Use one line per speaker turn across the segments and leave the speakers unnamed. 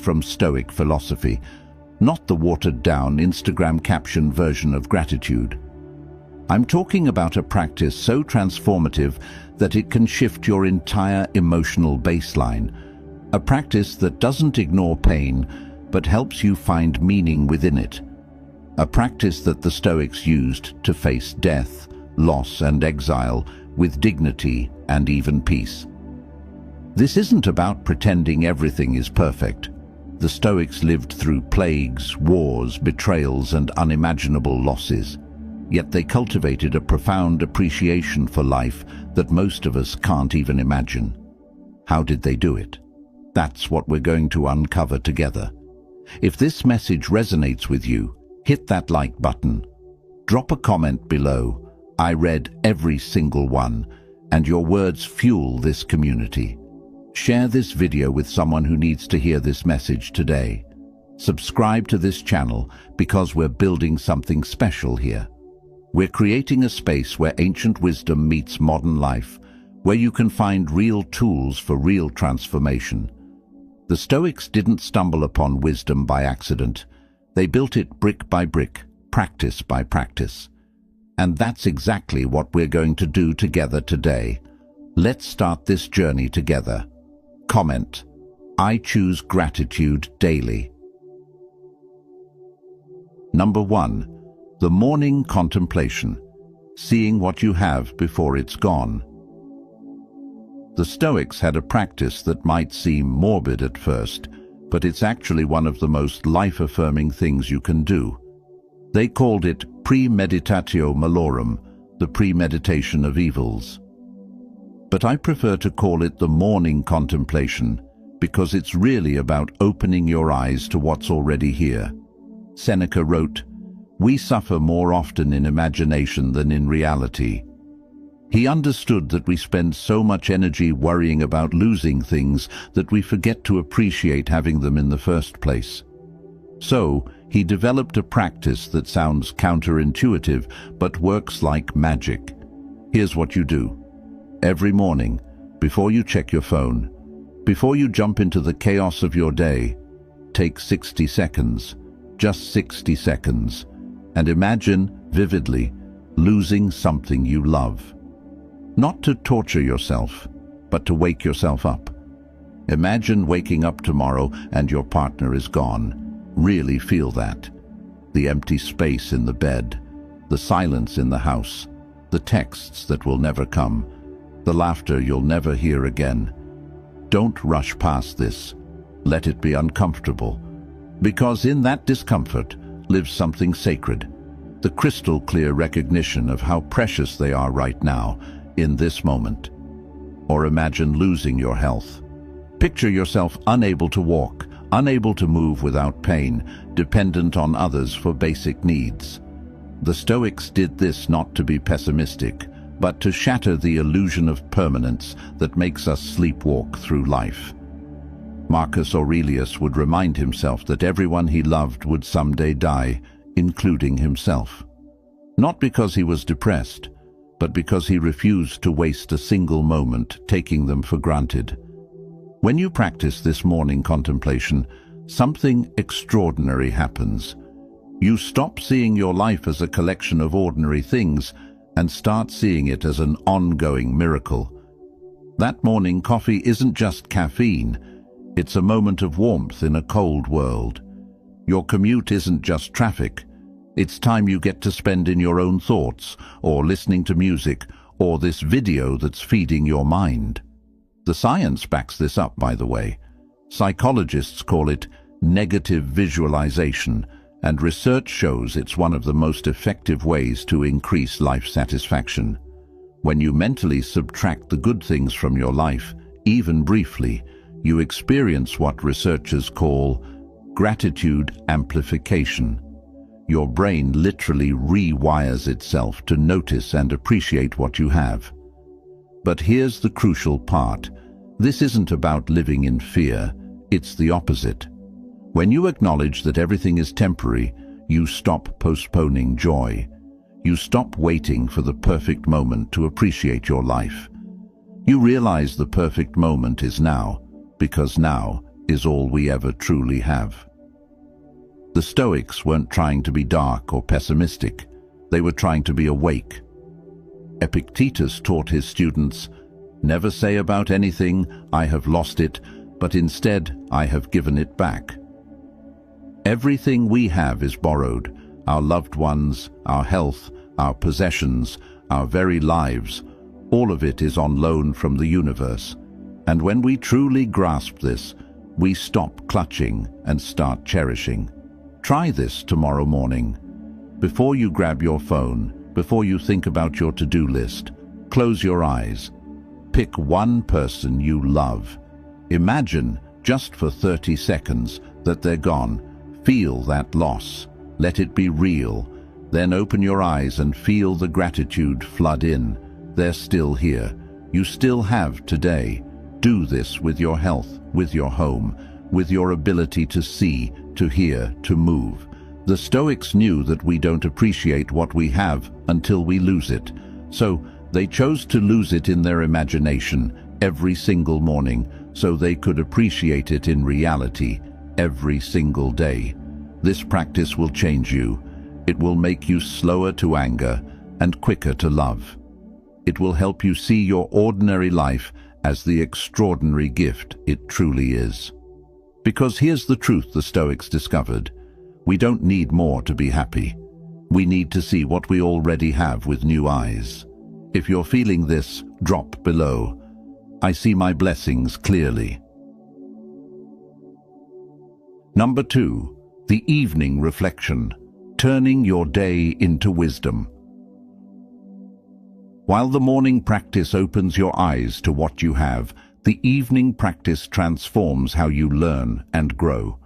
from Stoic philosophy, not the watered-down Instagram caption version of gratitude. I'm talking about a practice so transformative that it can shift your entire emotional baseline, a practice that doesn't ignore pain but helps you find meaning within it, a practice that the Stoics used to face death, loss and exile with dignity and even peace. This isn't about pretending everything is perfect. The Stoics lived through plagues, wars, betrayals, and unimaginable losses. Yet they cultivated a profound appreciation for life that most of us can't even imagine. How did they do it? That's what we're going to uncover together. If this message resonates with you, hit that like button. Drop a comment below. I read every single one, and your words fuel this community. Share this video with someone who needs to hear this message today. Subscribe to this channel because we're building something special here. We're creating a space where ancient wisdom meets modern life, where you can find real tools for real transformation. The Stoics didn't stumble upon wisdom by accident. They built it brick by brick, practice by practice. And that's exactly what we're going to do together today. Let's start this journey together. Comment: I choose gratitude daily. Number 1. The morning contemplation. Seeing what you have before it's gone. The Stoics had a practice that might seem morbid at first, but it's actually one of the most life-affirming things you can do. They called it premeditatio malorum, the premeditation of evils. But I prefer to call it the morning contemplation, because it's really about opening your eyes to what's already here. Seneca wrote, "We suffer more often in imagination than in reality." He understood that we spend so much energy worrying about losing things that we forget to appreciate having them in the first place. So, he developed a practice that sounds counterintuitive but works like magic. Here's what you do. Every morning, before you check your phone, before you jump into the chaos of your day, take 60 seconds, just 60 seconds, and imagine vividly losing something you love. Not to torture yourself, but to wake yourself up. Imagine waking up tomorrow and your partner is gone. Really feel that. The empty space in the bed, the silence in the house, the texts that will never come, the laughter you'll never hear again. Don't rush past this. Let it be uncomfortable. Because in that discomfort lives something sacred, the crystal clear recognition of how precious they are right now, in this moment. Or imagine losing your health. Picture yourself unable to walk, unable to move without pain, dependent on others for basic needs. The Stoics did this not to be pessimistic, but to shatter the illusion of permanence that makes us sleepwalk through life. Marcus Aurelius would remind himself that everyone he loved would someday die, including himself. Not because he was depressed, but because he refused to waste a single moment, taking them for granted. When you practice this morning contemplation, something extraordinary happens. You stop seeing your life as a collection of ordinary things and start seeing it as an ongoing miracle. That morning coffee isn't just caffeine, it's a moment of warmth in a cold world. Your commute isn't just traffic, it's time you get to spend in your own thoughts, or listening to music, or this video that's feeding your mind. The science backs this up, by the way. Psychologists call it negative visualization, and research shows it's one of the most effective ways to increase life satisfaction. When you mentally subtract the good things from your life, even briefly, you experience what researchers call gratitude amplification. Your brain literally rewires itself to notice and appreciate what you have. But here's the crucial part. This isn't about living in fear, it's the opposite. When you acknowledge that everything is temporary, you stop postponing joy. You stop waiting for the perfect moment to appreciate your life. You realize the perfect moment is now, because now is all we ever truly have. The Stoics weren't trying to be dark or pessimistic. They were trying to be awake. Epictetus taught his students, "Never say about anything, 'I have lost it,' but instead, 'I have given it back.' Everything we have is borrowed. Our loved ones, our health, our possessions, our very lives, all of it is on loan from the universe. And when we truly grasp this, we stop clutching and start cherishing. Try this tomorrow morning. Before you grab your phone, before you think about your to-do list, close your eyes. Pick one person you love. Imagine, just for 30 seconds, that they're gone. Feel that loss. Let it be real. Then open your eyes and feel the gratitude flood in. They're still here. You still have today. Do this with your health, with your home, with your ability to see, to hear, to move. The Stoics knew that we don't appreciate what we have until we lose it. So they chose to lose it in their imagination every single morning so they could appreciate it in reality every single day. This practice will change you. It will make you slower to anger and quicker to love. It will help you see your ordinary life as the extraordinary gift it truly is. Because here's the truth the Stoics discovered. We don't need more to be happy. We need to see what we already have with new eyes. If you're feeling this, drop below. I see my blessings clearly. Number 2, the evening reflection, turning your day into wisdom. While the morning practice opens your eyes to what you have, the evening practice transforms how you learn and grow.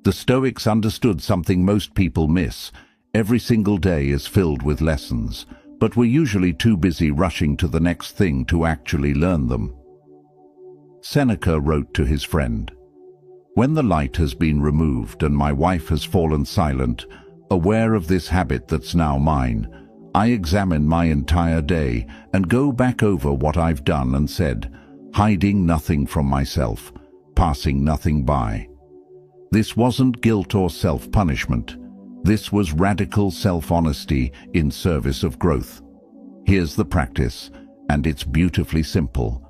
The Stoics understood something most people miss. Every single day is filled with lessons, but we're usually too busy rushing to the next thing to actually learn them. Seneca wrote to his friend, "When the light has been removed and my wife has fallen silent, aware of this habit that's now mine, I examine my entire day and go back over what I've done and said, hiding nothing from myself, passing nothing by." This wasn't guilt or self-punishment. This was radical self-honesty in service of growth. Here's the practice, and it's beautifully simple.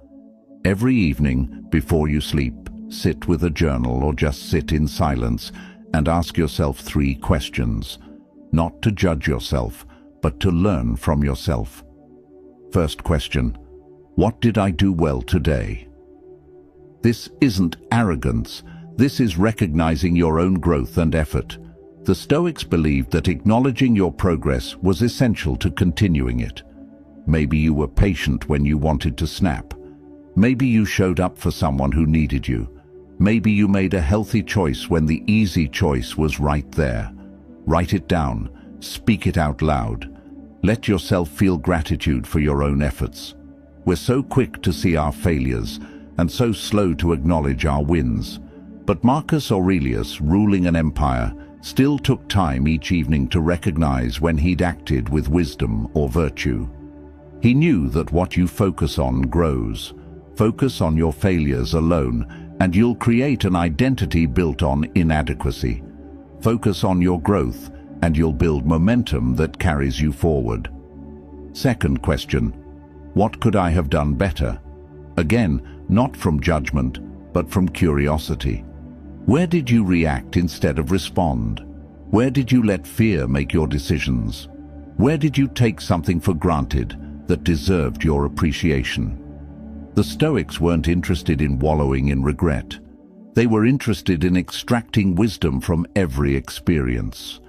Every evening, before you sleep, sit with a journal or just sit in silence and ask yourself 3 questions. Not to judge yourself, but to learn from yourself. First question, what did I do well today? This isn't arrogance. This is recognizing your own growth and effort. The Stoics believed that acknowledging your progress was essential to continuing it. Maybe you were patient when you wanted to snap. Maybe you showed up for someone who needed you. Maybe you made a healthy choice when the easy choice was right there. Write it down. Speak it out loud. Let yourself feel gratitude for your own efforts. We're so quick to see our failures and so slow to acknowledge our wins. But Marcus Aurelius, ruling an empire, still took time each evening to recognize when he'd acted with wisdom or virtue. He knew that what you focus on grows. Focus on your failures alone, and you'll create an identity built on inadequacy. Focus on your growth, and you'll build momentum that carries you forward. Second question, what could I have done better? Again, not from judgment, but from curiosity. Where did you react instead of respond? Where did you let fear make your decisions? Where did you take something for granted that deserved your appreciation? The Stoics weren't interested in wallowing in regret. They were interested in extracting wisdom from every experience.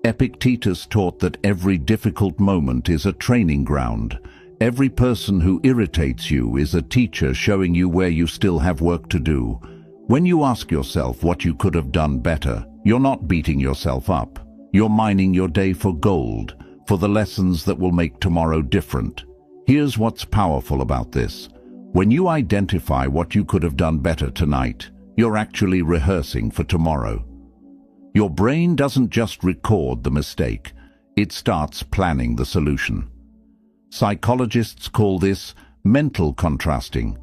Epictetus taught that every difficult moment is a training ground. Every person who irritates you is a teacher showing you where you still have work to do. When you ask yourself what you could have done better, you're not beating yourself up. You're mining your day for gold, for the lessons that will make tomorrow different. Here's what's powerful about this. When you identify what you could have done better tonight, you're actually rehearsing for tomorrow. Your brain doesn't just record the mistake, it starts planning the solution. Psychologists call this mental contrasting.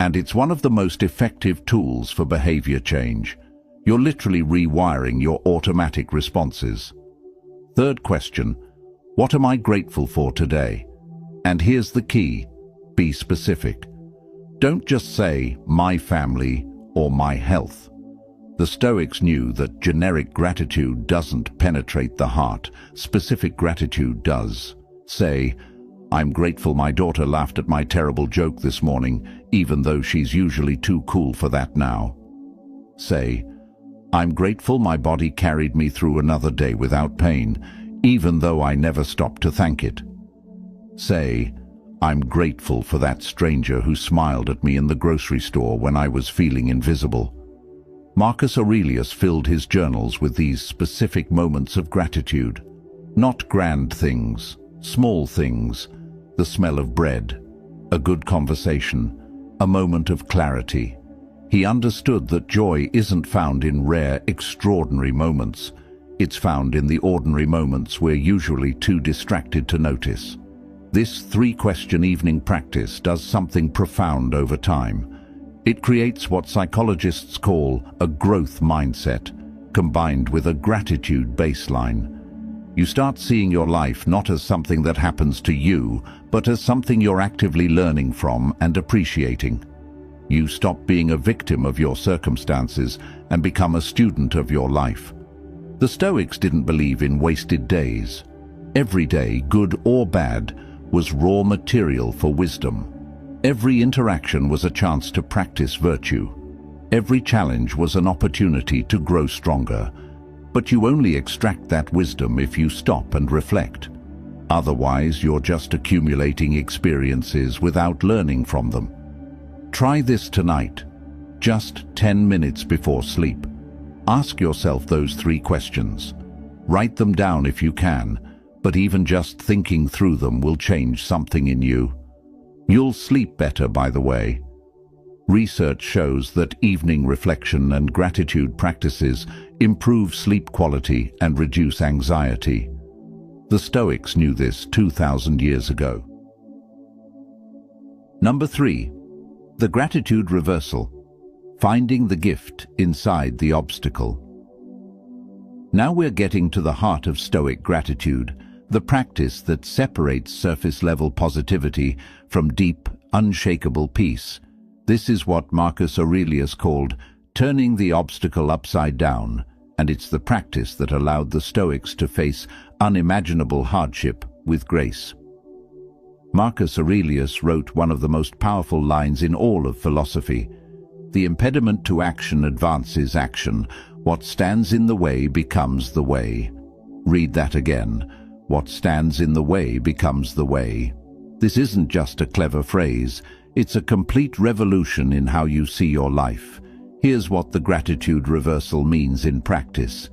And it's one of the most effective tools for behavior change. You're literally rewiring your automatic responses. Third question, what am I grateful for today? And here's the key, be specific. Don't just say, my family or my health. The Stoics knew that generic gratitude doesn't penetrate the heart. Specific gratitude does. Say, I'm grateful my daughter laughed at my terrible joke this morning, even though she's usually too cool for that now. Say, I'm grateful my body carried me through another day without pain, even though I never stopped to thank it. Say, I'm grateful for that stranger who smiled at me in the grocery store when I was feeling invisible. Marcus Aurelius filled his journals with these specific moments of gratitude. Not grand things, small things, the smell of bread, a good conversation, a moment of clarity. He understood that joy isn't found in rare, extraordinary moments. It's found in the ordinary moments we're usually too distracted to notice. This 3-question evening practice does something profound over time. It creates what psychologists call a growth mindset, combined with a gratitude baseline. You start seeing your life not as something that happens to you, but as something you're actively learning from and appreciating. You stop being a victim of your circumstances and become a student of your life. The Stoics didn't believe in wasted days. Every day, good or bad, was raw material for wisdom. Every interaction was a chance to practice virtue. Every challenge was an opportunity to grow stronger. But you only extract that wisdom if you stop and reflect. Otherwise, you're just accumulating experiences without learning from them. Try this tonight, just 10 minutes before sleep. Ask yourself those 3 questions. Write them down if you can, but even just thinking through them will change something in you. You'll sleep better, by the way. Research shows that evening reflection and gratitude practices improve sleep quality and reduce anxiety. The Stoics knew this 2,000 years ago. Number 3. The gratitude reversal. Finding the gift inside the obstacle. Now we're getting to the heart of Stoic gratitude, the practice that separates surface-level positivity from deep, unshakable peace. This is what Marcus Aurelius called turning the obstacle upside down, and it's the practice that allowed the Stoics to face unimaginable hardship with grace. Marcus Aurelius wrote one of the most powerful lines in all of philosophy. The impediment to action advances action. What stands in the way becomes the way. Read that again. What stands in the way becomes the way. This isn't just a clever phrase. It's a complete revolution in how you see your life. Here's what the gratitude reversal means in practice.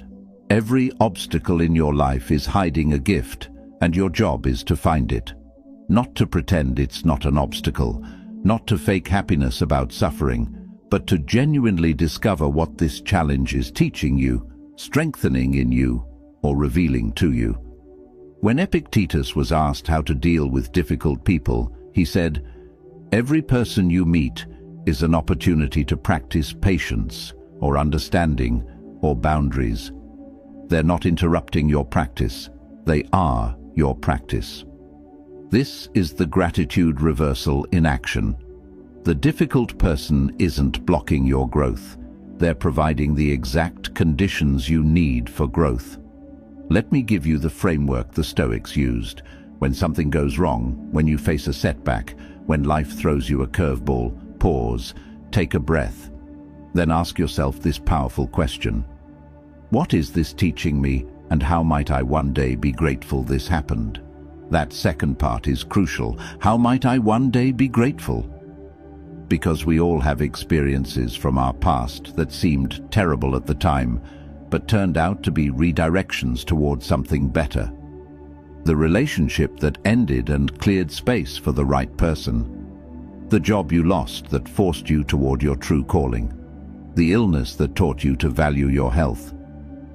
Every obstacle in your life is hiding a gift, and your job is to find it. Not to pretend it's not an obstacle, not to fake happiness about suffering, but to genuinely discover what this challenge is teaching you, strengthening in you, or revealing to you. When Epictetus was asked how to deal with difficult people, he said, "Every person you meet is an opportunity to practice patience, or understanding, or boundaries. They're not interrupting your practice, they are your practice." This is the gratitude reversal in action. The difficult person isn't blocking your growth. They're providing the exact conditions you need for growth. Let me give you the framework the Stoics used. When something goes wrong, when you face a setback, when life throws you a curveball, pause, take a breath. Then ask yourself this powerful question. What is this teaching me, and how might I one day be grateful this happened? That second part is crucial. How might I one day be grateful? Because we all have experiences from our past that seemed terrible at the time, but turned out to be redirections towards something better. The relationship that ended and cleared space for the right person. The job you lost that forced you toward your true calling. The illness that taught you to value your health.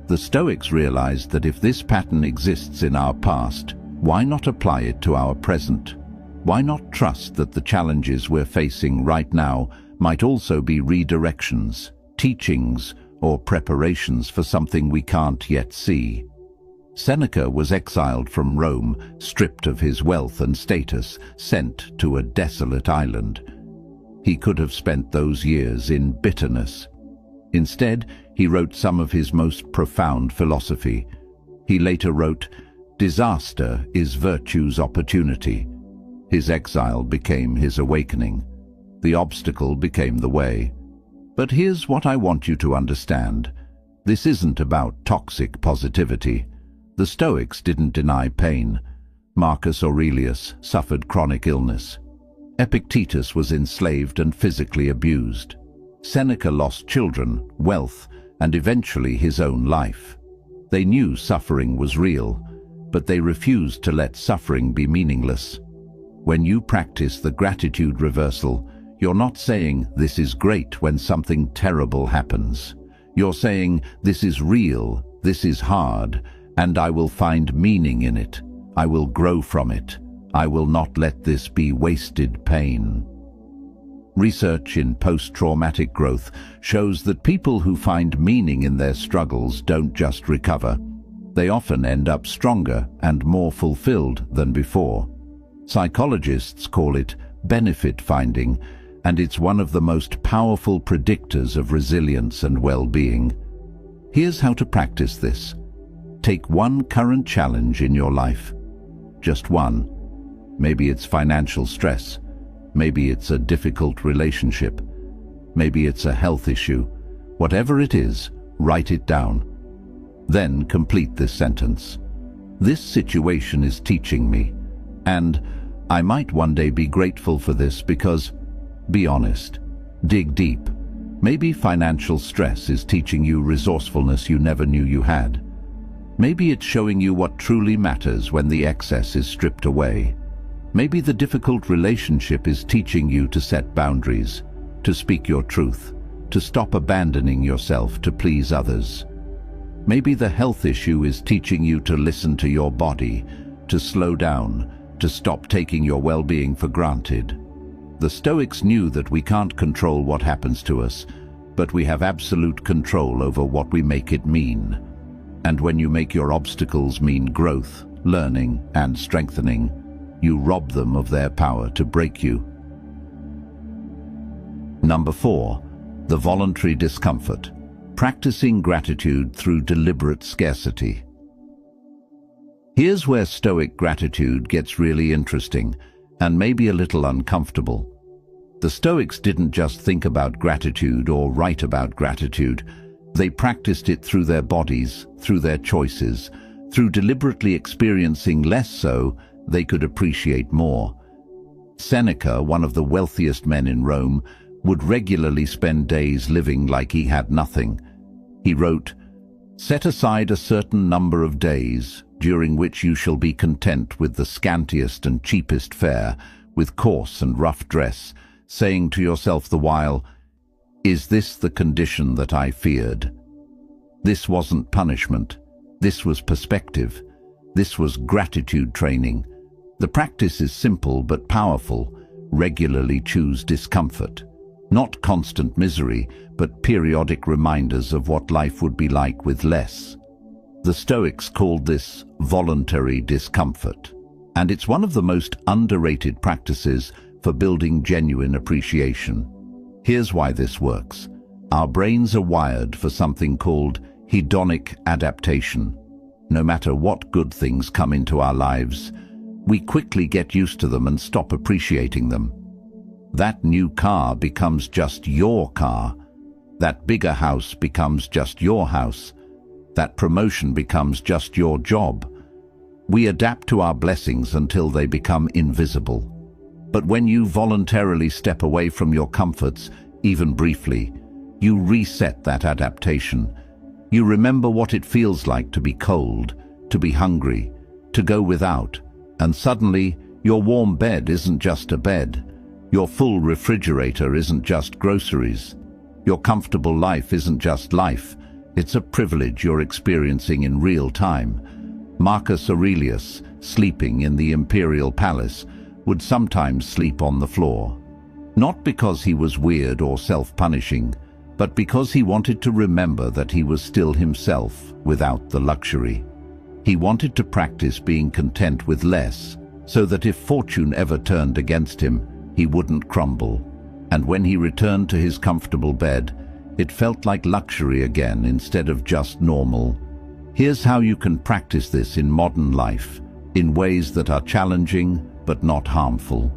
The Stoics realized that if this pattern exists in our past, why not apply it to our present? Why not trust that the challenges we're facing right now might also be redirections, teachings, or preparations for something we can't yet see? Seneca was exiled from Rome, stripped of his wealth and status, sent to a desolate island. He could have spent those years in bitterness. Instead, he wrote some of his most profound philosophy. He later wrote, "Disaster is virtue's opportunity." His exile became his awakening. The obstacle became the way. But here's what I want you to understand. This isn't about toxic positivity. The Stoics didn't deny pain. Marcus Aurelius suffered chronic illness. Epictetus was enslaved and physically abused. Seneca lost children, wealth, and eventually his own life. They knew suffering was real, but they refused to let suffering be meaningless. When you practice the gratitude reversal, you're not saying, "This is great," when something terrible happens. You're saying, "This is real, this is hard, and I will find meaning in it. I will grow from it. I will not let this be wasted pain." Research in post-traumatic growth shows that people who find meaning in their struggles don't just recover. They often end up stronger and more fulfilled than before. Psychologists call it benefit finding, and it's one of the most powerful predictors of resilience and well-being. Here's how to practice this. Take one current challenge in your life. Just one. Maybe it's financial stress. Maybe it's a difficult relationship. Maybe it's a health issue. Whatever it is, write it down. Then complete this sentence. This situation is teaching me, and I might one day be grateful for this because, be honest, dig deep. Maybe financial stress is teaching you resourcefulness you never knew you had. Maybe it's showing you what truly matters when the excess is stripped away. Maybe the difficult relationship is teaching you to set boundaries, to speak your truth, to stop abandoning yourself to please others. Maybe the health issue is teaching you to listen to your body, to slow down, to stop taking your well-being for granted. The Stoics knew that we can't control what happens to us, but we have absolute control over what we make it mean. And when you make your obstacles mean growth, learning, and strengthening, you rob them of their power to break you. Number 4, the voluntary discomfort. Practicing gratitude through deliberate scarcity. Here's where Stoic gratitude gets really interesting and maybe a little uncomfortable. The Stoics didn't just think about gratitude or write about gratitude. They practiced it through their bodies, through their choices, through deliberately experiencing less so they could appreciate more. Seneca, one of the wealthiest men in Rome, would regularly spend days living like he had nothing. He wrote, "Set aside a certain number of days, during which you shall be content with the scantiest and cheapest fare, with coarse and rough dress, saying to yourself the while, 'Is this the condition that I feared?'" This wasn't punishment. This was perspective. This was gratitude training. The practice is simple but powerful. Regularly choose discomfort. Not constant misery, but periodic reminders of what life would be like with less. The Stoics called this voluntary discomfort, and it's one of the most underrated practices for building genuine appreciation. Here's why this works. Our brains are wired for something called hedonic adaptation. No matter what good things come into our lives, we quickly get used to them and stop appreciating them. That new car becomes just your car. That bigger house becomes just your house. That promotion becomes just your job. We adapt to our blessings until they become invisible. But when you voluntarily step away from your comforts, even briefly, you reset that adaptation. You remember what it feels like to be cold, to be hungry, to go without, and suddenly your warm bed isn't just a bed. Your full refrigerator isn't just groceries. Your comfortable life isn't just life. It's a privilege you're experiencing in real time. Marcus Aurelius, sleeping in the imperial palace, would sometimes sleep on the floor. Not because he was weird or self-punishing, but because he wanted to remember that he was still himself without the luxury. He wanted to practice being content with less, so that if fortune ever turned against him, he wouldn't crumble. And when he returned to his comfortable bed, it felt like luxury again instead of just normal. Here's how you can practice this in modern life, in ways that are challenging but not harmful.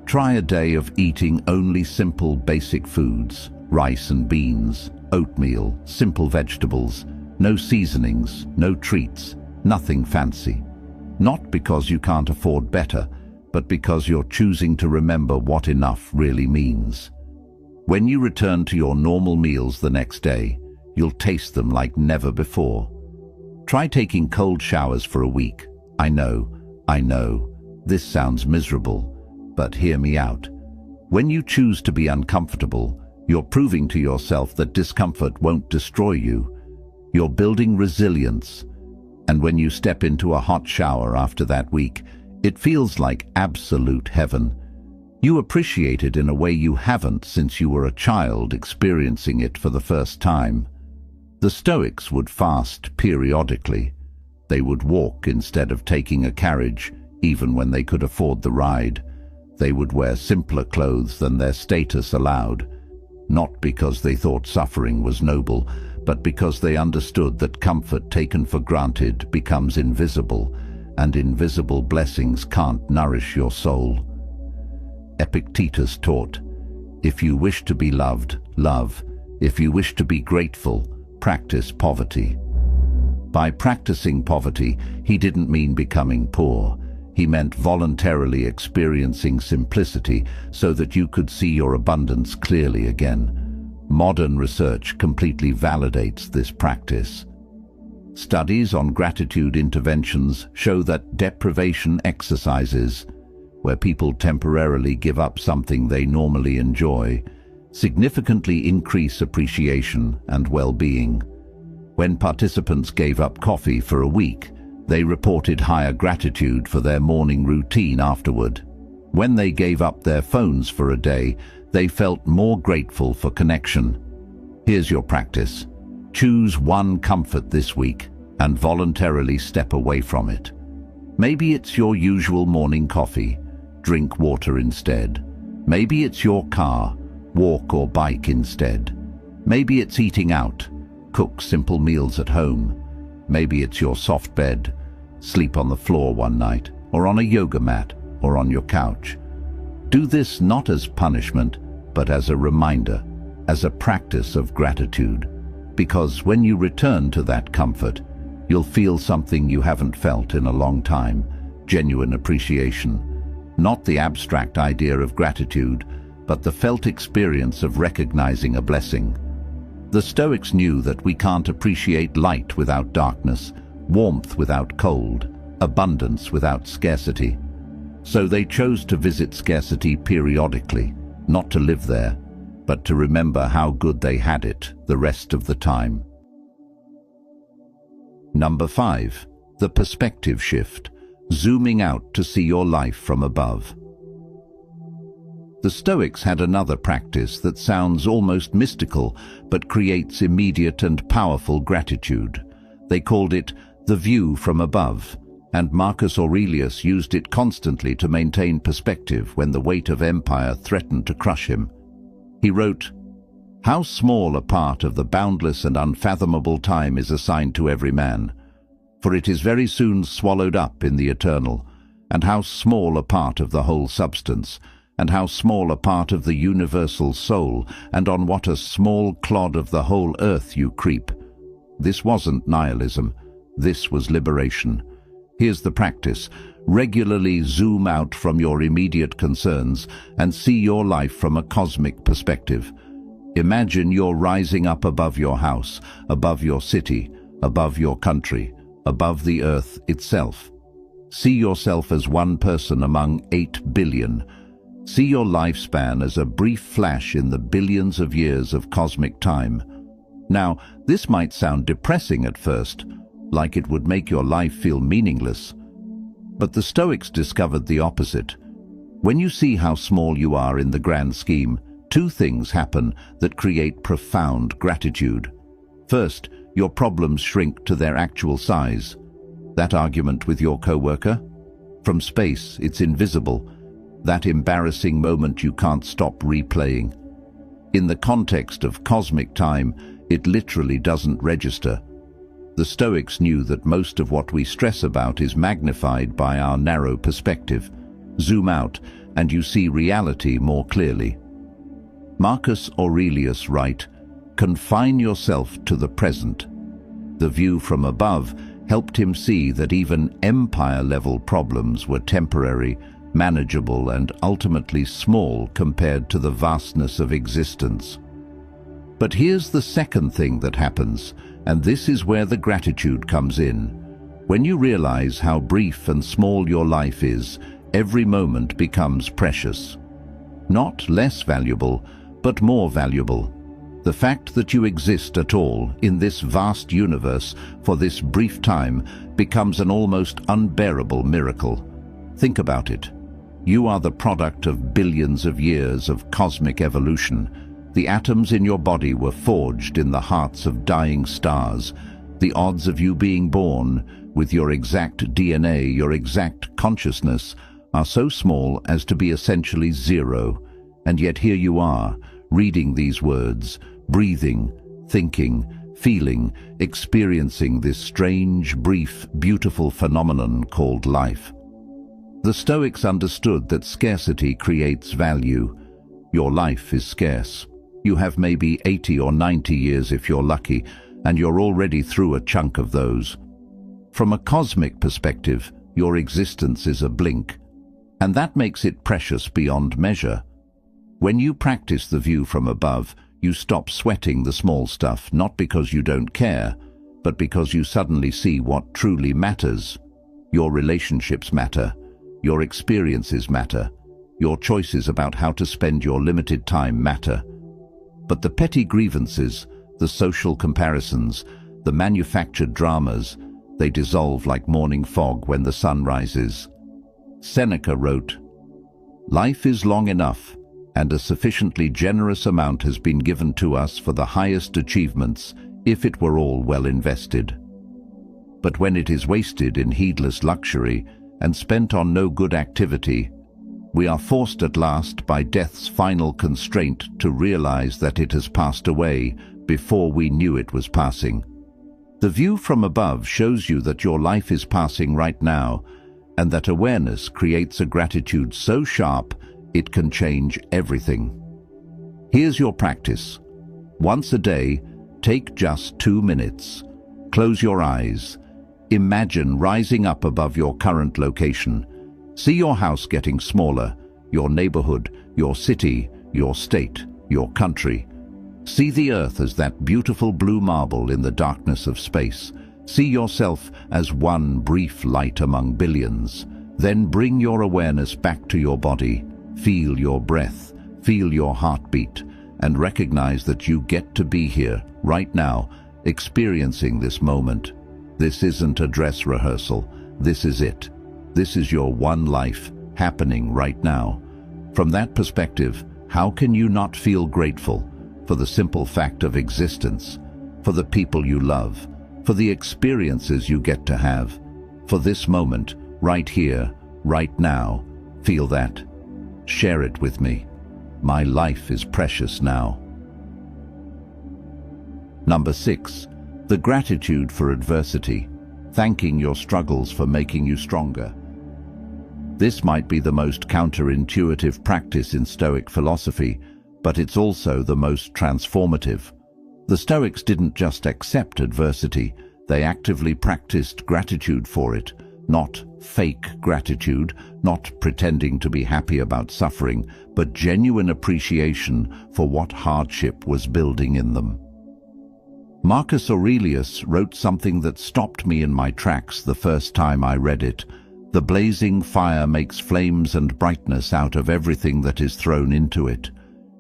Try a day of eating only simple basic foods, rice and beans, oatmeal, simple vegetables, no seasonings, no treats, nothing fancy. Not because you can't afford better, but because you're choosing to remember what enough really means. When you return to your normal meals the next day, you'll taste them like never before. Try taking cold showers for a week. I know, this sounds miserable, but hear me out. When you choose to be uncomfortable, you're proving to yourself that discomfort won't destroy you. You're building resilience. And when you step into a hot shower after that week, it feels like absolute heaven. You appreciate it in a way you haven't since you were a child experiencing it for the first time. The Stoics would fast periodically. They would walk instead of taking a carriage, even when they could afford the ride. They would wear simpler clothes than their status allowed, not because they thought suffering was noble, but because they understood that comfort taken for granted becomes invisible, and invisible blessings can't nourish your soul. Epictetus taught, if you wish to be loved, love. If you wish to be grateful, practice poverty. By practicing poverty, he didn't mean becoming poor. He meant voluntarily experiencing simplicity so that you could see your abundance clearly again. Modern research completely validates this practice. Studies on gratitude interventions show that deprivation exercises, where people temporarily give up something they normally enjoy, significantly increase appreciation and well-being. When participants gave up coffee for a week, they reported higher gratitude for their morning routine afterward. When they gave up their phones for a day, they felt more grateful for connection. Here's your practice. Choose one comfort this week and voluntarily step away from it. Maybe it's your usual morning coffee. Drink water instead. Maybe it's your car. Walk or bike instead. Maybe it's eating out. Cook simple meals at home. Maybe it's your soft bed. Sleep on the floor one night, or on a yoga mat, or on your couch. Do this not as punishment, but as a reminder, as a practice of gratitude. Because when you return to that comfort, you'll feel something you haven't felt in a long time, genuine appreciation. Not the abstract idea of gratitude, but the felt experience of recognizing a blessing. The Stoics knew that we can't appreciate light without darkness, warmth without cold, abundance without scarcity. So they chose to visit scarcity periodically, not to live there, but to remember how good they had it the rest of the time. Number 5. The perspective shift. Zooming out to see your life from above. The Stoics had another practice that sounds almost mystical, but creates immediate and powerful gratitude. They called it the view from above, and Marcus Aurelius used it constantly to maintain perspective when the weight of empire threatened to crush him. He wrote, "How small a part of the boundless and unfathomable time is assigned to every man, for it is very soon swallowed up in the eternal, and how small a part of the whole substance, and how small a part of the universal soul, and on what a small clod of the whole earth you creep." This wasn't nihilism, this was liberation. Here's the practice. Regularly zoom out from your immediate concerns and see your life from a cosmic perspective. Imagine you're rising up above your house, above your city, above your country, above the earth itself. See yourself as one person among 8 billion. See your lifespan as a brief flash in the billions of years of cosmic time. Now, this might sound depressing at first, like it would make your life feel meaningless. But the Stoics discovered the opposite. When you see how small you are in the grand scheme, two things happen that create profound gratitude. First, your problems shrink to their actual size. That argument with your coworker? From space, it's invisible. That embarrassing moment you can't stop replaying. In the context of cosmic time, it literally doesn't register. The Stoics knew that most of what we stress about is magnified by our narrow perspective. Zoom out, and you see reality more clearly. Marcus Aurelius wrote, "Confine yourself to the present." The view from above helped him see that even empire-level problems were temporary, manageable, and ultimately small compared to the vastness of existence. But here's the second thing that happens, and this is where the gratitude comes in. When you realize how brief and small your life is, every moment becomes precious. Not less valuable, but more valuable. The fact that you exist at all in this vast universe for this brief time becomes an almost unbearable miracle. Think about it. You are the product of billions of years of cosmic evolution. The atoms in your body were forged in the hearts of dying stars. The odds of you being born, with your exact DNA, your exact consciousness, are so small as to be essentially zero. And yet here you are, reading these words, breathing, thinking, feeling, experiencing this strange, brief, beautiful phenomenon called life. The Stoics understood that scarcity creates value. Your life is scarce. You have maybe 80 or 90 years if you're lucky, and you're already through a chunk of those. From a cosmic perspective, your existence is a blink, and that makes it precious beyond measure. When you practice the view from above, you stop sweating the small stuff, not because you don't care, but because you suddenly see what truly matters. Your relationships matter. Your experiences matter. Your choices about how to spend your limited time matter. But the petty grievances, the social comparisons, the manufactured dramas, they dissolve like morning fog when the sun rises. Seneca wrote, "Life is long enough, and a sufficiently generous amount has been given to us for the highest achievements, if it were all well invested. But when it is wasted in heedless luxury and spent on no good activity, we are forced at last by death's final constraint to realize that it has passed away before we knew it was passing." The view from above shows you that your life is passing right now, and that awareness creates a gratitude so sharp it can change everything. Here's your practice. Once a day, take just 2 minutes. Close your eyes. Imagine rising up above your current location. See your house getting smaller, your neighborhood, your city, your state, your country. See the earth as that beautiful blue marble in the darkness of space. See yourself as one brief light among billions. Then bring your awareness back to your body. Feel your breath, feel your heartbeat, and recognize that you get to be here, right now, experiencing this moment. This isn't a dress rehearsal. This is it. This is your one life, happening right now. From that perspective, how can you not feel grateful for the simple fact of existence, for the people you love, for the experiences you get to have, for this moment, right here, right now? Feel that. Share it with me. My life is precious now. Number 6. The gratitude for adversity. Thanking your struggles for making you stronger. This might be the most counterintuitive practice in Stoic philosophy, but it's also the most transformative. The Stoics didn't just accept adversity, they actively practiced gratitude for it. Not fake gratitude, not pretending to be happy about suffering, but genuine appreciation for what hardship was building in them. Marcus Aurelius wrote something that stopped me in my tracks the first time I read it. The blazing fire makes flames and brightness out of everything that is thrown into it.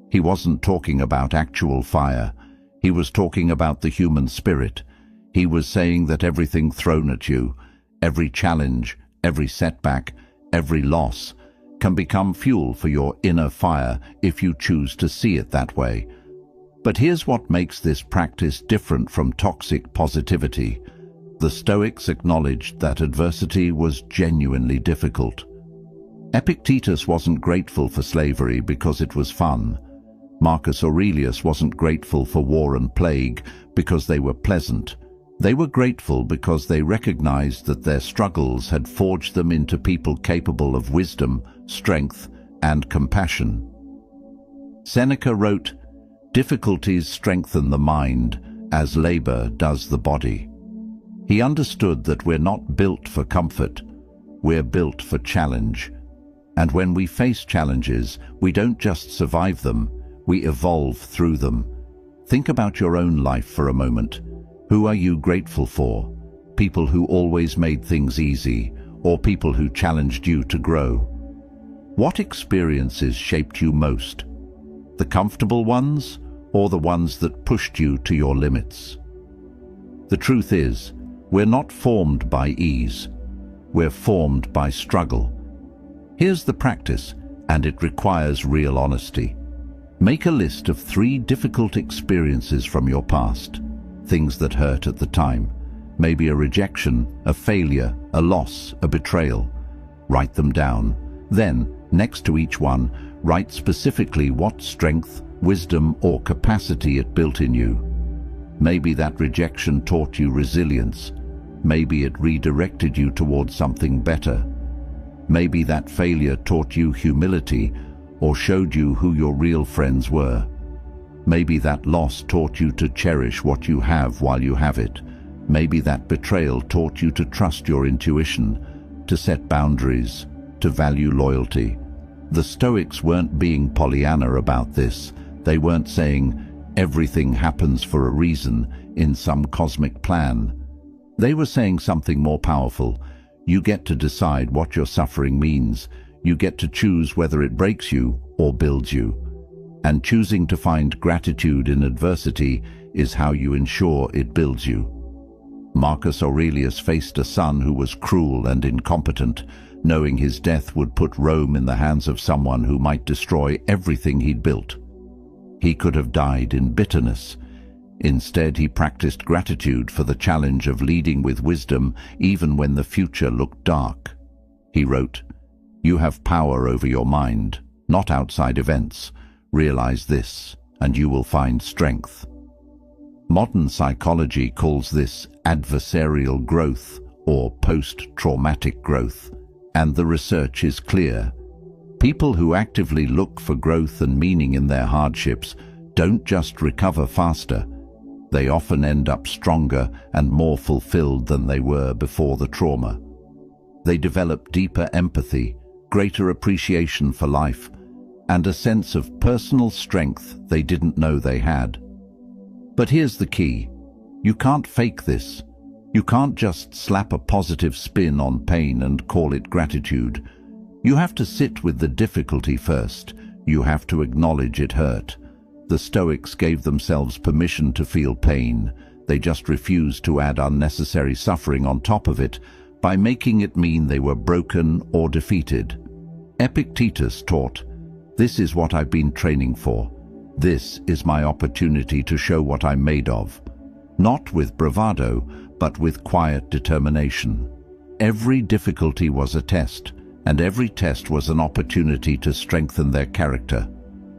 He wasn't talking about actual fire. He was talking about the human spirit. He was saying that everything thrown at you, every challenge, every setback, every loss, can become fuel for your inner fire if you choose to see it that way. But here's what makes this practice different from toxic positivity. The Stoics acknowledged that adversity was genuinely difficult. Epictetus wasn't grateful for slavery because it was fun. Marcus Aurelius wasn't grateful for war and plague because they were pleasant. They were grateful because they recognized that their struggles had forged them into people capable of wisdom, strength, and compassion. Seneca wrote, "Difficulties strengthen the mind, as labor does the body." He understood that we're not built for comfort, we're built for challenge. And when we face challenges, we don't just survive them, we evolve through them. Think about your own life for a moment. Who are you grateful for? People who always made things easy, or people who challenged you to grow? What experiences shaped you most? The comfortable ones, or the ones that pushed you to your limits? The truth is, we're not formed by ease. We're formed by struggle. Here's the practice, and it requires real honesty. Make a list of 3 difficult experiences from your past. Things that hurt at the time. Maybe a rejection, a failure, a loss, a betrayal. Write them down. Then, next to each one, write specifically what strength, wisdom, or capacity it built in you. Maybe that rejection taught you resilience. Maybe it redirected you towards something better. Maybe that failure taught you humility or showed you who your real friends were. Maybe that loss taught you to cherish what you have while you have it. Maybe that betrayal taught you to trust your intuition, to set boundaries, to value loyalty. The Stoics weren't being Pollyanna about this. They weren't saying, everything happens for a reason, in some cosmic plan. They were saying something more powerful. You get to decide what your suffering means. You get to choose whether it breaks you or builds you. And choosing to find gratitude in adversity is how you ensure it builds you. Marcus Aurelius faced a son who was cruel and incompetent, knowing his death would put Rome in the hands of someone who might destroy everything he'd built. He could have died in bitterness. Instead, he practiced gratitude for the challenge of leading with wisdom even when the future looked dark. He wrote, "You have power over your mind, not outside events. Realize this, and you will find strength." Modern psychology calls this adversarial growth or post-traumatic growth, and the research is clear. People who actively look for growth and meaning in their hardships don't just recover faster. They often end up stronger and more fulfilled than they were before the trauma. They develop deeper empathy, greater appreciation for life, and a sense of personal strength they didn't know they had. But here's the key. You can't fake this. You can't just slap a positive spin on pain and call it gratitude. You have to sit with the difficulty first. You have to acknowledge it hurt. The Stoics gave themselves permission to feel pain. They just refused to add unnecessary suffering on top of it by making it mean they were broken or defeated. Epictetus taught, "This is what I've been training for. This is my opportunity to show what I'm made of." Not with bravado, but with quiet determination. Every difficulty was a test, and every test was an opportunity to strengthen their character.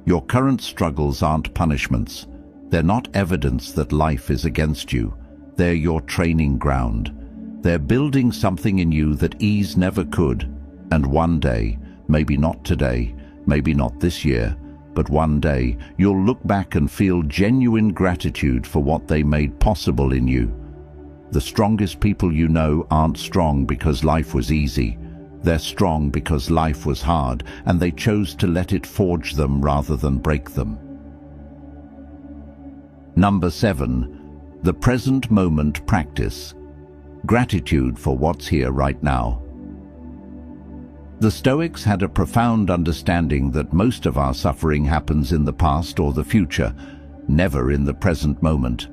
Your current struggles aren't punishments. They're not evidence that life is against you. They're your training ground. They're building something in you that ease never could. And one day, maybe not today, maybe not this year, but one day, you'll look back and feel genuine gratitude for what they made possible in you. The strongest people you know aren't strong because life was easy. They're strong because life was hard, and they chose to let it forge them rather than break them. Number 7. The present moment practice. Gratitude for what's here right now. The Stoics had a profound understanding that most of our suffering happens in the past or the future, never in the present moment.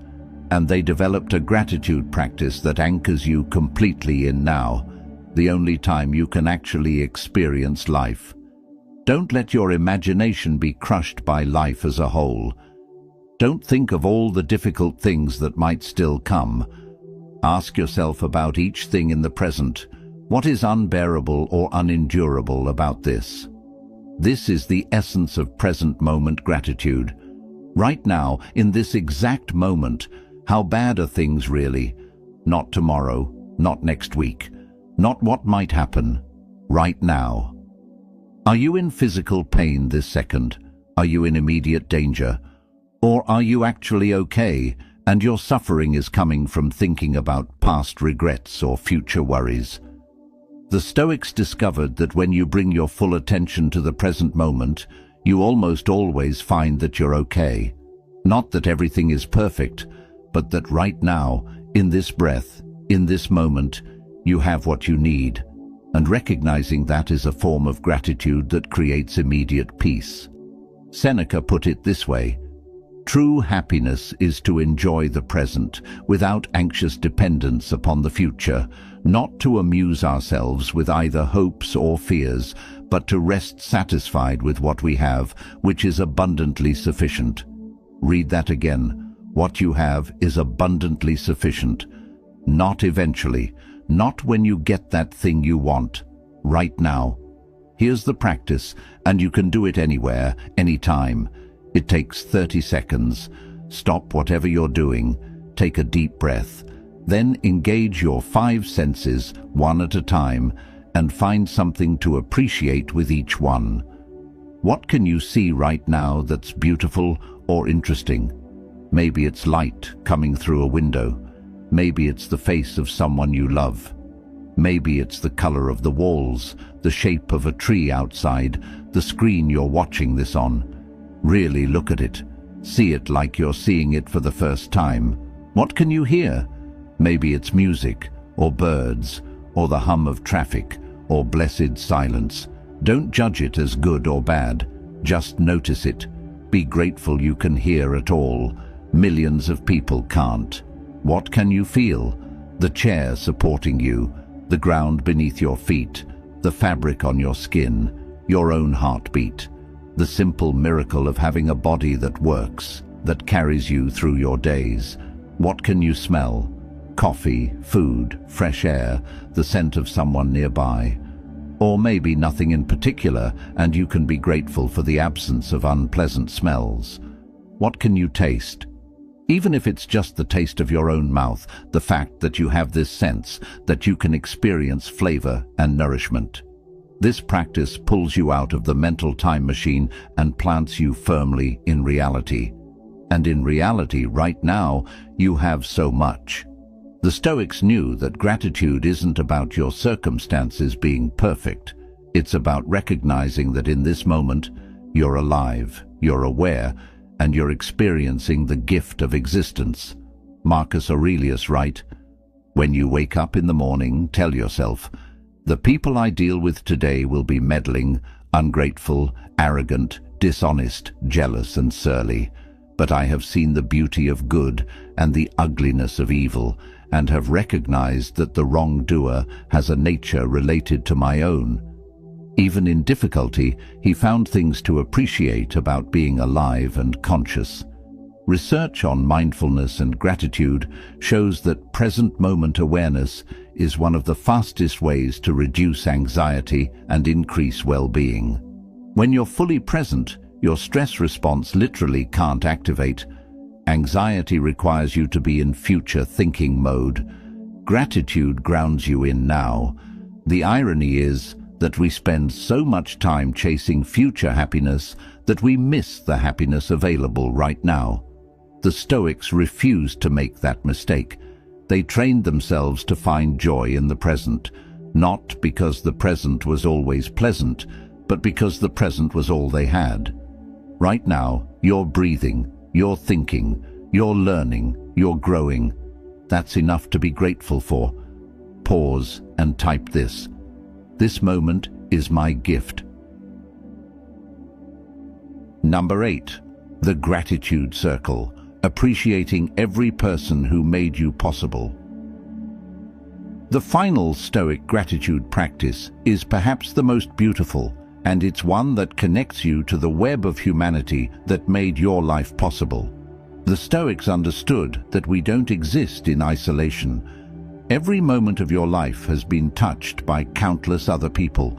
And they developed a gratitude practice that anchors you completely in now, the only time you can actually experience life. Don't let your imagination be crushed by life as a whole. Don't think of all the difficult things that might still come. Ask yourself about each thing in the present. What is unbearable or unendurable about this? This is the essence of present moment gratitude. Right now, in this exact moment, how bad are things really? Not tomorrow, not next week, not what might happen. Right now. Are you in physical pain this second? Are you in immediate danger? Or are you actually okay, and your suffering is coming from thinking about past regrets or future worries? The Stoics discovered that when you bring your full attention to the present moment, you almost always find that you're okay. Not that everything is perfect, but that right now, in this breath, in this moment, you have what you need. And recognizing that is a form of gratitude that creates immediate peace. Seneca put it this way: true happiness is to enjoy the present without anxious dependence upon the future, not to amuse ourselves with either hopes or fears, but to rest satisfied with what we have, which is abundantly sufficient. Read that again. What you have is abundantly sufficient. Not eventually, not when you get that thing you want. Right now. Here's the practice, and you can do it anywhere, anytime. It takes 30 seconds. Stop whatever you're doing. Take a deep breath. Then engage your 5 senses, one at a time, and find something to appreciate with each one. What can you see right now that's beautiful or interesting? Maybe it's light coming through a window. Maybe it's the face of someone you love. Maybe it's the color of the walls, the shape of a tree outside, the screen you're watching this on. Really look at it. See it like you're seeing it for the first time. What can you hear? Maybe it's music, or birds, or the hum of traffic, or blessed silence. Don't judge it as good or bad. Just notice it. Be grateful you can hear at all. Millions of people can't. What can you feel? The chair supporting you, the ground beneath your feet, the fabric on your skin, your own heartbeat. The simple miracle of having a body that works, that carries you through your days. What can you smell? Coffee, food, fresh air, the scent of someone nearby. Or maybe nothing in particular, and you can be grateful for the absence of unpleasant smells. What can you taste? Even if it's just the taste of your own mouth, the fact that you have this sense, that you can experience flavor and nourishment. This practice pulls you out of the mental time machine and plants you firmly in reality. And in reality, right now, you have so much. The Stoics knew that gratitude isn't about your circumstances being perfect. It's about recognizing that in this moment, you're alive, you're aware, and you're experiencing the gift of existence. Marcus Aurelius writes, "When you wake up in the morning, tell yourself, the people I deal with today will be meddling, ungrateful, arrogant, dishonest, jealous, and surly. But I have seen the beauty of good and the ugliness of evil, and have recognized that the wrongdoer has a nature related to my own." Even in difficulty, he found things to appreciate about being alive and conscious. Research on mindfulness and gratitude shows that present moment awareness is one of the fastest ways to reduce anxiety and increase well-being. When you're fully present, your stress response literally can't activate. Anxiety requires you to be in future thinking mode. Gratitude grounds you in now. The irony is that we spend so much time chasing future happiness that we miss the happiness available right now. The Stoics refused to make that mistake. They trained themselves to find joy in the present, not because the present was always pleasant, but because the present was all they had. Right now, you're breathing, you're thinking, you're learning, you're growing. That's enough to be grateful for. Pause and type this. This moment is my gift. Number 8. The Gratitude Circle. Appreciating every person who made you possible. The final Stoic gratitude practice is perhaps the most beautiful and it's one that connects you to the web of humanity that made your life possible. The Stoics understood that we don't exist in isolation. Every moment of your life has been touched by countless other people,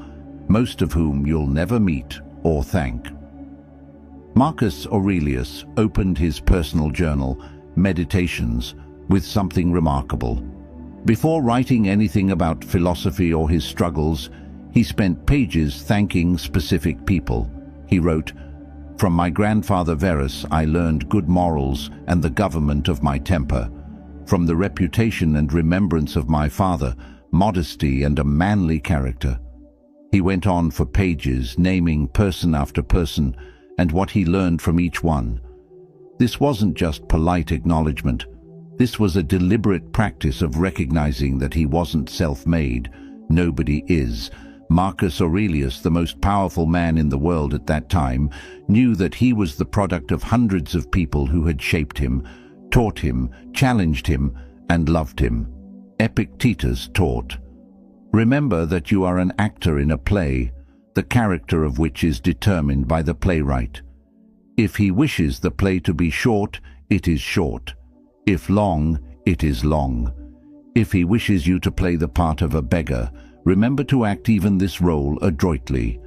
most of whom you'll never meet or thank. Marcus Aurelius opened his personal journal, Meditations, with something remarkable. Before writing anything about philosophy or his struggles, he spent pages thanking specific people. He wrote, "From my grandfather Verus I learned good morals and the government of my temper. From the reputation and remembrance of my father, modesty and a manly character." He went on for pages, naming person after person and what he learned from each one. This wasn't just polite acknowledgement. This was a deliberate practice of recognizing that he wasn't self-made. Nobody is. Marcus Aurelius, the most powerful man in the world at that time, knew that he was the product of hundreds of people who had shaped him, taught him, challenged him, and loved him. Epictetus taught, "Remember that you are an actor in a play, the character of which is determined by the playwright. If he wishes the play to be short, it is short. If long, it is long. If he wishes you to play the part of a beggar, remember to act even this role adroitly.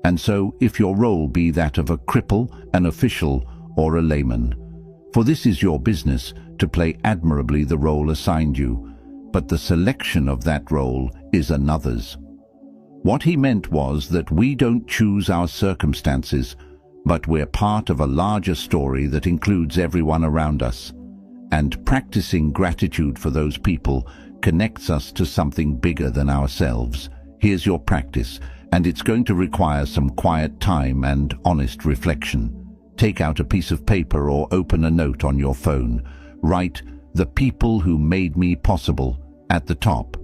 And so, if your role be that of a cripple, an official, or a layman. For this is your business, to play admirably the role assigned you, but the selection of that role is another's." What he meant was that we don't choose our circumstances, but we're part of a larger story that includes everyone around us. And practicing gratitude for those people connects us to something bigger than ourselves. Here's your practice, and it's going to require some quiet time and honest reflection. Take out a piece of paper or open a note on your phone. Write, "The people who made me possible," at the top.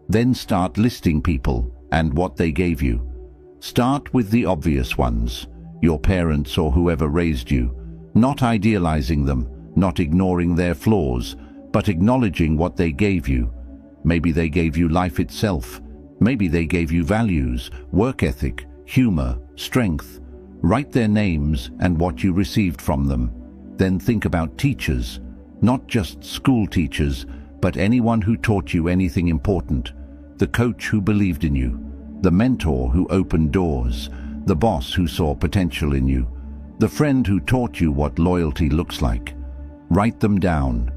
Then start listing people and what they gave you. Start with the obvious ones, your parents or whoever raised you, not idealizing them, not ignoring their flaws, but acknowledging what they gave you. Maybe they gave you life itself. Maybe they gave you values, work ethic, humor, strength. Write their names and what you received from them. Then think about teachers, not just school teachers, but anyone who taught you anything important. The coach who believed in you, the mentor who opened doors, the boss who saw potential in you, the friend who taught you what loyalty looks like. Write them down.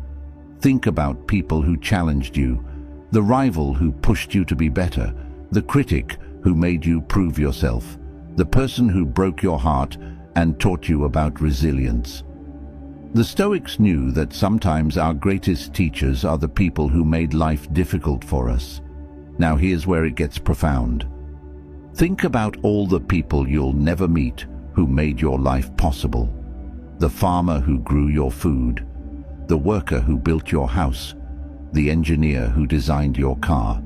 Think about people who challenged you, the rival who pushed you to be better, the critic who made you prove yourself, the person who broke your heart and taught you about resilience. The Stoics knew that sometimes our greatest teachers are the people who made life difficult for us. Now here's where it gets profound. Think about all the people you'll never meet who made your life possible. The farmer who grew your food, the worker who built your house, the engineer who designed your car,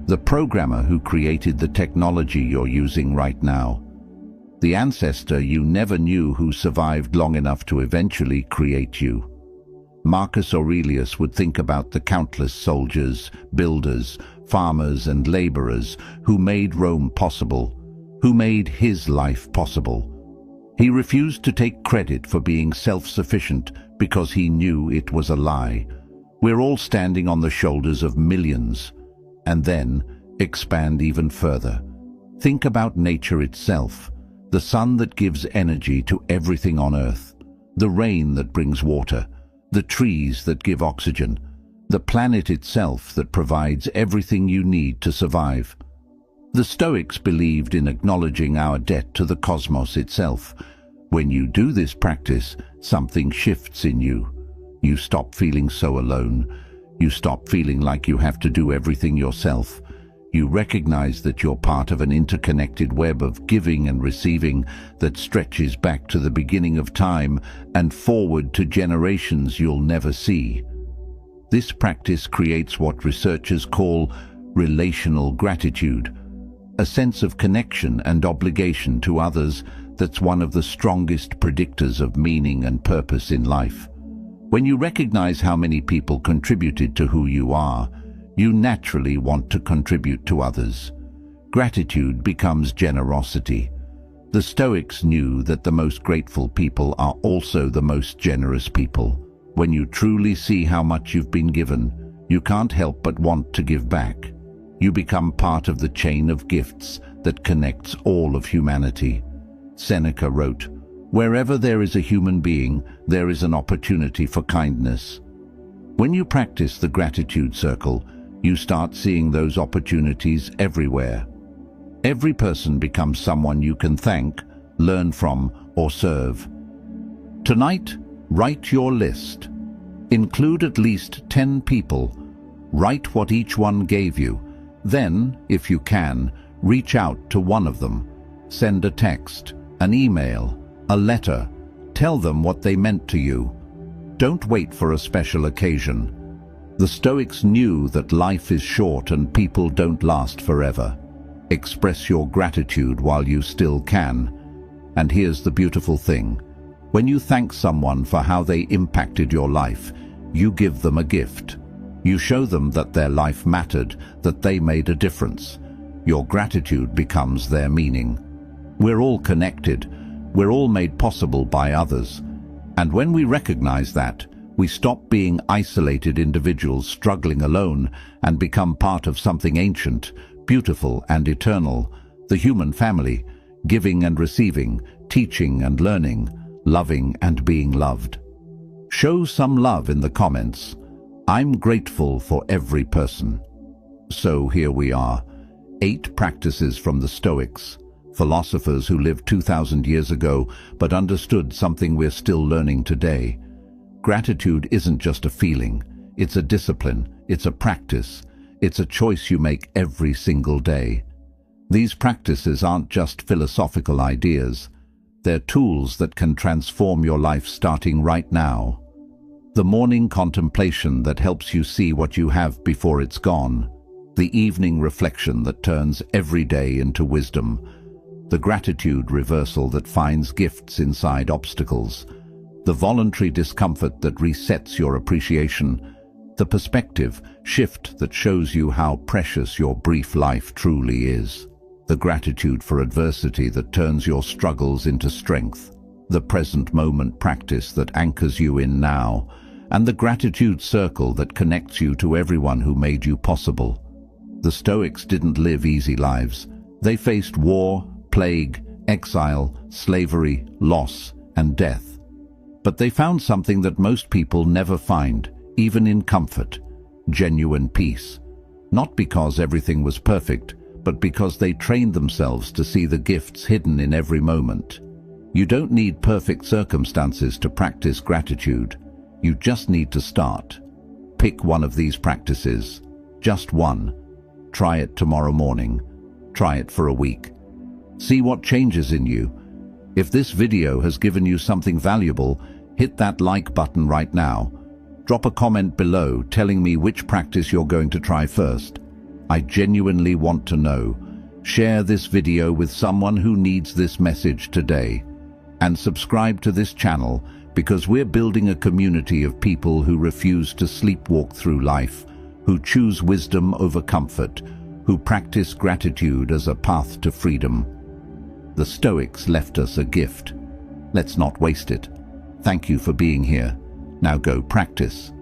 the programmer who created the technology you're using right now, the ancestor you never knew who survived long enough to eventually create you. Marcus Aurelius would think about the countless soldiers, builders, farmers and laborers who made Rome possible, who made his life possible. He refused to take credit for being self-sufficient because he knew it was a lie. We're all standing on the shoulders of millions. And then expand even further. Think about nature itself, the sun that gives energy to everything on earth, the rain that brings water, the trees that give oxygen, the planet itself that provides everything you need to survive. The Stoics believed in acknowledging our debt to the cosmos itself. When you do this practice, something shifts in you. You stop feeling so alone. You stop feeling like you have to do everything yourself. You recognize that you're part of an interconnected web of giving and receiving that stretches back to the beginning of time and forward to generations you'll never see. This practice creates what researchers call relational gratitude, a sense of connection and obligation to others that's one of the strongest predictors of meaning and purpose in life. When you recognize how many people contributed to who you are, you naturally want to contribute to others. Gratitude becomes generosity, The Stoics knew that the most grateful people are also the most generous people. When you truly see how much you've been given, you can't help but want to give back. You become part of the chain of gifts that connects all of humanity. Seneca wrote, "Wherever there is a human being, there is an opportunity for kindness." When you practice the gratitude circle, you start seeing those opportunities everywhere. Every person becomes someone you can thank, learn from, or serve. Tonight, write your list. Include at least 10 people. Write what each one gave you. Then, if you can, reach out to one of them. Send a text, an email, a letter. Tell them what they meant to you. Don't wait for a special occasion. The Stoics knew that life is short and people don't last forever. Express your gratitude while you still can. And here's the beautiful thing. When you thank someone for how they impacted your life, you give them a gift. You show them that their life mattered, that they made a difference. Your gratitude becomes their meaning. We're all connected. We're all made possible by others. And when we recognize that, we stop being isolated individuals struggling alone and become part of something ancient, beautiful and eternal, the human family, giving and receiving, teaching and learning, loving and being loved. Show some love in the comments. I'm grateful for every person. So here we are, 8 practices from the Stoics, philosophers who lived 2,000 years ago but understood something we're still learning today. Gratitude isn't just a feeling, it's a discipline, it's a practice, it's a choice you make every single day. These practices aren't just philosophical ideas, they're tools that can transform your life starting right now. The morning contemplation that helps you see what you have before it's gone. The evening reflection that turns every day into wisdom. The gratitude reversal that finds gifts inside obstacles. The voluntary discomfort that resets your appreciation. The perspective shift that shows you how precious your brief life truly is. The gratitude for adversity that turns your struggles into strength. The present moment practice that anchors you in now. And the gratitude circle that connects you to everyone who made you possible. The Stoics didn't live easy lives. They faced war, plague, exile, slavery, loss, and death. But they found something that most people never find, even in comfort: genuine peace. Not because everything was perfect, but because they trained themselves to see the gifts hidden in every moment. You don't need perfect circumstances to practice gratitude. You just need to start. Pick one of these practices. Just one. Try it tomorrow morning. Try it for a week. See what changes in you. If this video has given you something valuable, hit that like button right now. Drop a comment below telling me which practice you're going to try first. I genuinely want to know. Share this video with someone who needs this message today. And subscribe to this channel, because we're building a community of people who refuse to sleepwalk through life, who choose wisdom over comfort, who practice gratitude as a path to freedom. The Stoics left us a gift. Let's not waste it. Thank you for being here. Now go practice.